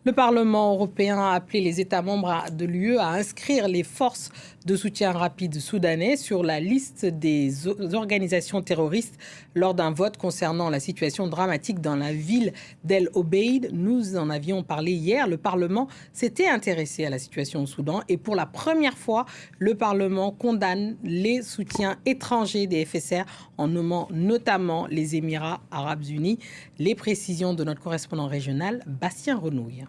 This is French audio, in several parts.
Le Parlement européen a appelé les États membres de l'UE à inscrire les forces de soutien rapide soudanais sur la liste des organisations terroristes lors d'un vote concernant la situation dramatique dans la ville d'El Obeid. Nous en avions parlé hier. Le Parlement s'était intéressé à la situation au Soudan et pour la première fois, le Parlement condamne les soutiens étrangers des FSR en nommant notamment les Émirats arabes unis. Les précisions de notre correspondant régional, Bastien Renouille.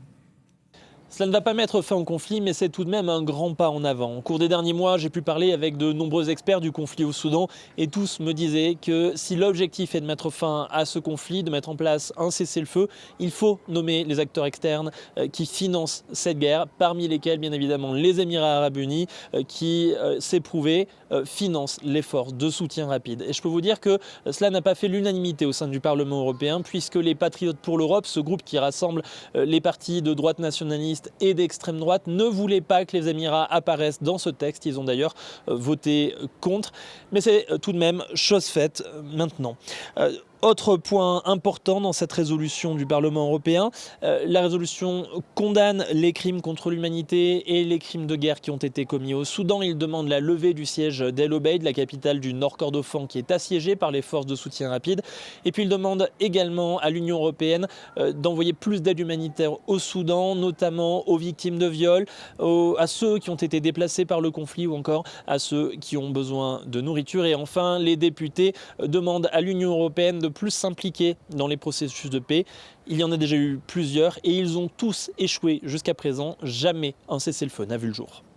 Cela ne va pas mettre fin au conflit, mais c'est tout de même un grand pas en avant. Au cours des derniers mois, j'ai pu parler avec de nombreux experts du conflit au Soudan et tous me disaient que si l'objectif est de mettre fin à ce conflit, de mettre en place un cessez-le-feu, il faut nommer les acteurs externes qui financent cette guerre, parmi lesquels bien évidemment les Émirats arabes unis qui, c'est prouvé, financent l'effort de soutien rapide. Et je peux vous dire que cela n'a pas fait l'unanimité au sein du Parlement européen, puisque les Patriotes pour l'Europe, ce groupe qui rassemble les partis de droite nationaliste et d'extrême droite, ne voulaient pas que les Émirats apparaissent dans ce texte. Ils ont d'ailleurs voté contre. Mais c'est tout de même chose faite maintenant. Autre point important dans cette résolution du Parlement européen, la résolution condamne les crimes contre l'humanité et les crimes de guerre qui ont été commis au Soudan. Il demande la levée du siège d'El Obeid, la capitale du Nord Kordofan qui est assiégée par les forces de soutien rapide. Et puis il demande également à l'Union européenne d'envoyer plus d'aide humanitaire au Soudan, notamment aux victimes de viols, à ceux qui ont été déplacés par le conflit ou encore à ceux qui ont besoin de nourriture. Et enfin, les députés demandent à l'Union européenne de plus s'impliquer dans les processus de paix. Il y en a déjà eu plusieurs et ils ont tous échoué jusqu'à présent. Jamais un cessez-le-feu n'a vu le jour.